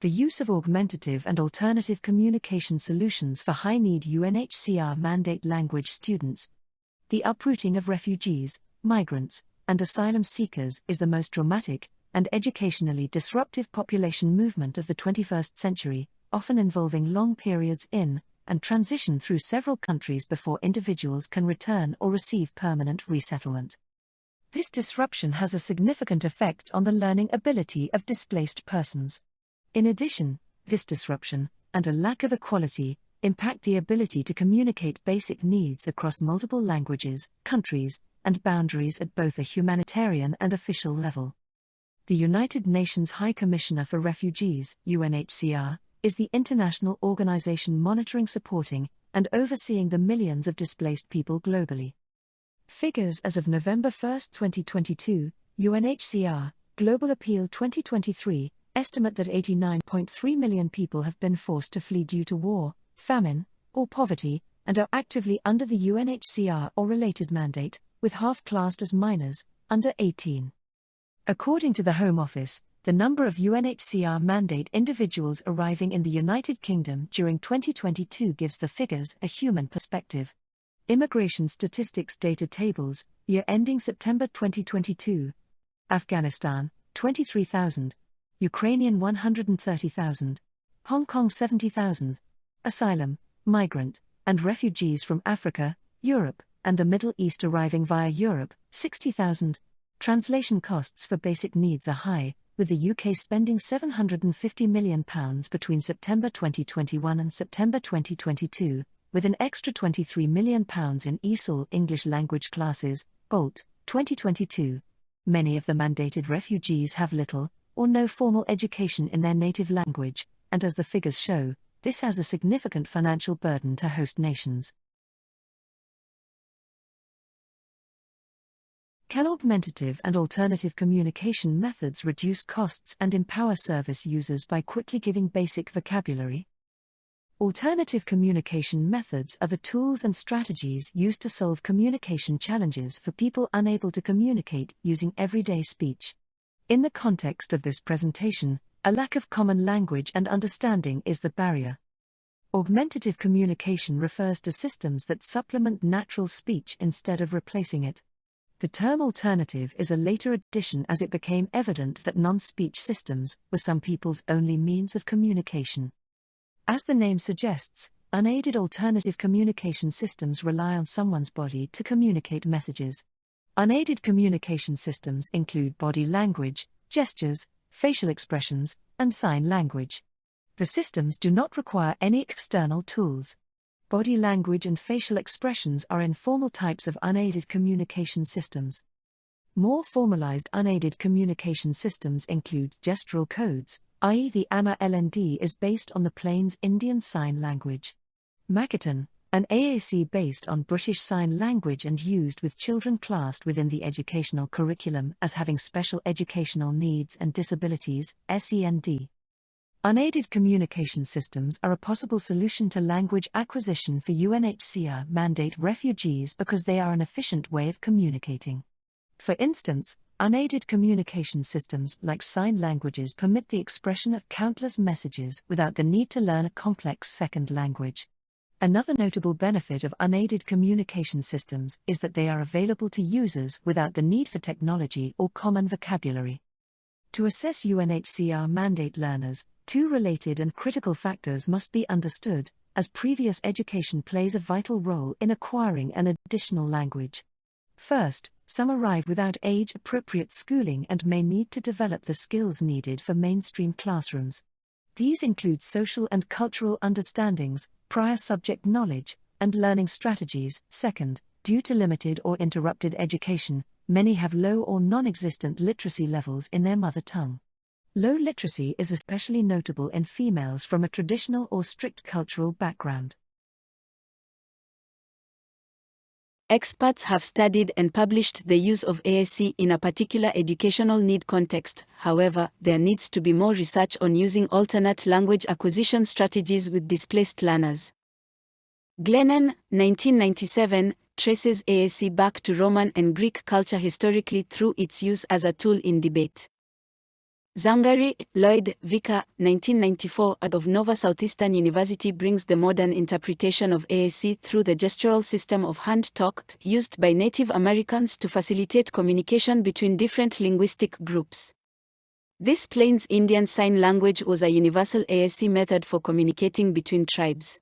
the use of augmentative and alternative communication solutions for high-need UNHCR mandate language students. The uprooting of refugees, migrants, and asylum seekers is the most dramatic and educationally disruptive population movement of the 21st century, often involving long periods in and transition through several countries before individuals can return or receive permanent resettlement. This disruption has a significant effect on the learning ability of displaced persons. In addition, this disruption, and a lack of equality, impact the ability to communicate basic needs across multiple languages, countries, and boundaries at both a humanitarian and official level. The United Nations High Commissioner for Refugees, UNHCR, is the international organization monitoring, supporting, and overseeing the millions of displaced people globally. Figures as of November 1, 2022, UNHCR, Global Appeal 2023, estimate that 89.3 million people have been forced to flee due to war, famine, or poverty, and are actively under the UNHCR or related mandate, with half classed as minors, under 18. According to the Home Office, the number of UNHCR mandate individuals arriving in the United Kingdom during 2022 gives the figures a human perspective. Immigration Statistics Data Tables, year ending September 2022. Afghanistan, 23,000. Ukrainian 130,000. Hong Kong 70,000. Asylum, migrant, and refugees from Africa, Europe, and the Middle East arriving via Europe, 60,000. Translation costs for basic needs are high, with the UK spending £750 million between September 2021 and September 2022, with an extra £23 million in ESOL English language classes, BOLT, 2022. Many of the mandated refugees have little or no formal education in their native language, and as the figures show, this has a significant financial burden to host nations. Can augmentative and alternative communication methods reduce costs and empower service users by quickly giving basic vocabulary? Alternative communication methods are the tools and strategies used to solve communication challenges for people unable to communicate using everyday speech. In the context of this presentation, a lack of common language and understanding is the barrier. Augmentative communication refers to systems that supplement natural speech instead of replacing it. The term alternative is a later addition as it became evident that non-speech systems were some people's only means of communication. As the name suggests, unaided alternative communication systems rely on someone's body to communicate messages. Unaided communication systems include body language, gestures, facial expressions, and sign language. The systems do not require any external tools. Body language and facial expressions are informal types of unaided communication systems. More formalized unaided communication systems include gestural codes, i.e. the AMA LND is based on the Plains Indian Sign Language. Makaton, an AAC based on British Sign Language and used with children classed within the educational curriculum as having special educational needs and disabilities, SEND. Unaided communication systems are a possible solution to language acquisition for UNHCR mandate refugees because they are an efficient way of communicating. For instance, unaided communication systems like sign languages permit the expression of countless messages without the need to learn a complex second language. Another notable benefit of unaided communication systems is that they are available to users without the need for technology or common vocabulary. To assess UNHCR mandate learners, two related and critical factors must be understood, as previous education plays a vital role in acquiring an additional language. First, some arrive without age-appropriate schooling and may need to develop the skills needed for mainstream classrooms. These include social and cultural understandings, prior subject knowledge, and learning strategies. Second, due to limited or interrupted education, many have low or non-existent literacy levels in their mother tongue. Low literacy is especially notable in females from a traditional or strict cultural background. Experts have studied and published the use of AAC in a particular educational need context. However, there needs to be more research on using alternate language acquisition strategies with displaced learners. Glennon, 1997, traces AAC back to Roman and Greek culture historically through its use as a tool in debate. Zangari, Lloyd, Vika, 1994, out of Nova Southeastern University brings the modern interpretation of AAC through the gestural system of hand talk used by Native Americans to facilitate communication between different linguistic groups. This Plains Indian Sign Language was a universal AAC method for communicating between tribes.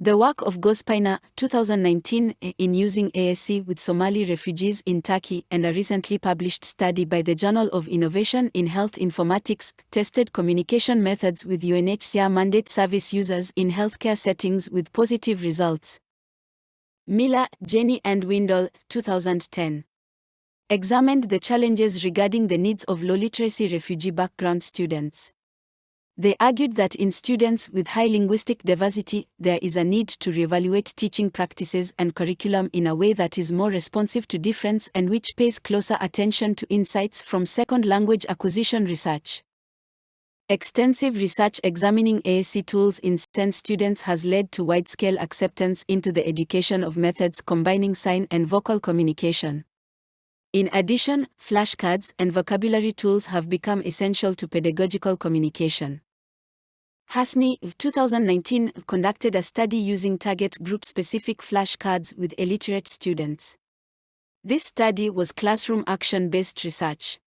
The work of Gospiner, 2019, in using AAC with Somali refugees in Turkey and a recently published study by the Journal of Innovation in Health Informatics tested communication methods with UNHCR mandate service users in healthcare settings with positive results. Miller, Jenny and Windle, 2010. Examined the challenges regarding the needs of low-literacy refugee background students. They argued that in students with high linguistic diversity, there is a need to reevaluate teaching practices and curriculum in a way that is more responsive to difference and which pays closer attention to insights from second language acquisition research. Extensive research examining AAC tools in SEN students has led to wide-scale acceptance into the education of methods combining sign and vocal communication. In addition, flashcards and vocabulary tools have become essential to pedagogical communication. Hasni, 2019, conducted a study using target group-specific flashcards with illiterate students. This study was classroom action-based research.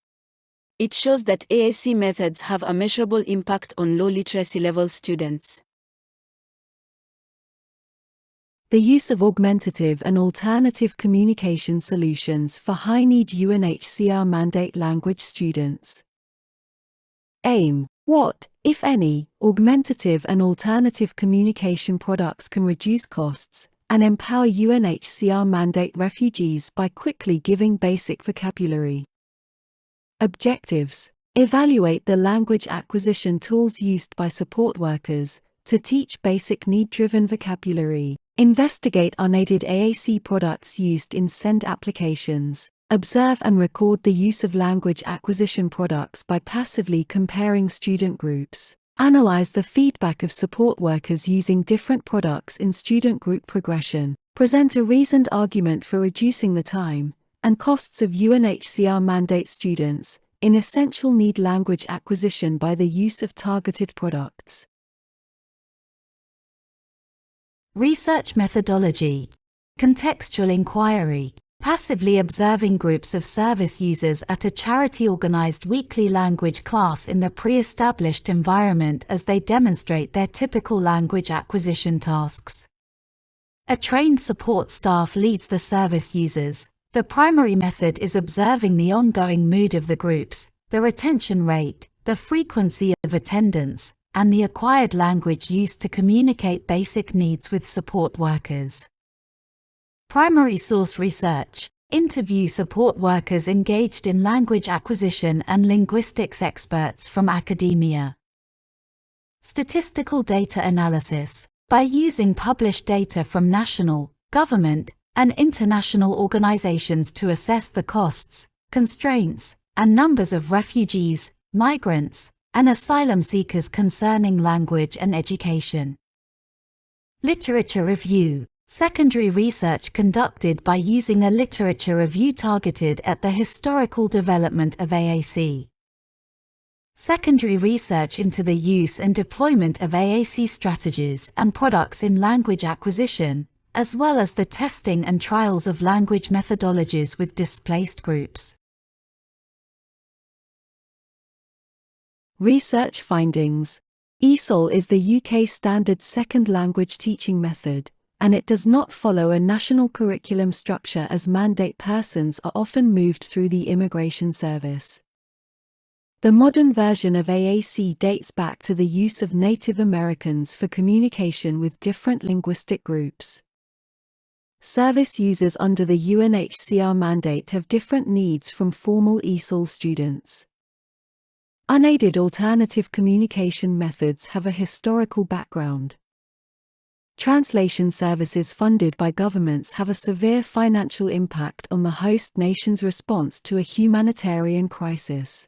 It shows that AAC methods have a measurable impact on low literacy level students. The use of augmentative and alternative communication solutions for high-need UNHCR mandate language students. Aim: what, if any, augmentative and alternative communication products can reduce costs and empower UNHCR mandate refugees by quickly giving basic vocabulary? Objectives: evaluate the language acquisition tools used by support workers to teach basic need-driven vocabulary. Investigate unaided AAC products used in SEND applications. Observe and record the use of language acquisition products by passively comparing student groups. Analyze the feedback of support workers using different products in student group progression. Present a reasoned argument for reducing the time and costs of UNHCR mandate students in essential need language acquisition by the use of targeted products. Research methodology. Contextual inquiry. Passively observing groups of service users at a charity-organized weekly language class in the pre-established environment as they demonstrate their typical language acquisition tasks. A trained support staff leads the service users. The primary method is observing the ongoing mood of the groups, the retention rate, the frequency of attendance, and the acquired language used to communicate basic needs with support workers. Primary source research. Interview support workers engaged in language acquisition and linguistics experts from academia. Statistical data analysis. By using published data from national, government, and international organizations to assess the costs, constraints, and numbers of refugees, migrants, and asylum seekers concerning language and education. Literature review. Secondary research conducted by using a literature review targeted at the historical development of AAC. Secondary research into the use and deployment of AAC strategies and products in language acquisition, as well as the testing and trials of language methodologies with displaced groups. Research findings. ESOL is the UK standard second language teaching method, and it does not follow a national curriculum structure as mandate persons are often moved through the immigration service. The modern version of AAC dates back to the use of Native Americans for communication with different linguistic groups. Service users under the UNHCR mandate have different needs from formal ESOL students. Unaided alternative communication methods have a historical background. Translation services funded by governments have a severe financial impact on the host nation's response to a humanitarian crisis.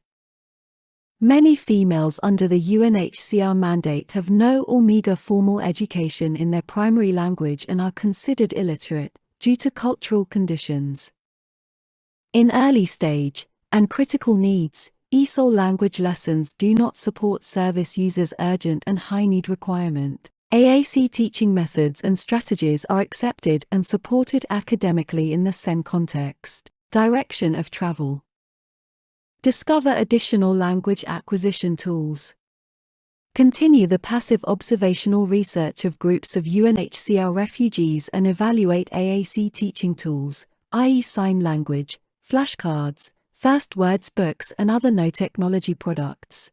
Many females under the UNHCR mandate have no or meager formal education in their primary language and are considered illiterate, due to cultural conditions. In early stage and critical needs, ESOL language lessons do not support service users' urgent and high-need requirement. AAC teaching methods and strategies are accepted and supported academically in the SEN context. Direction of travel. Discover additional language acquisition tools. Continue the passive observational research of groups of UNHCR refugees and evaluate AAC teaching tools, i.e. sign language, flashcards, first words books and other no-technology products.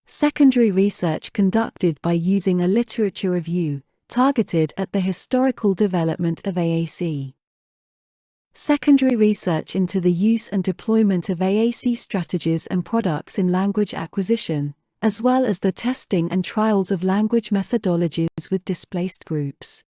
Secondary research conducted by using a literature review, targeted at the historical development of AAC. Secondary research into the use and deployment of AAC strategies and products in language acquisition, as well as the testing and trials of language methodologies with displaced groups.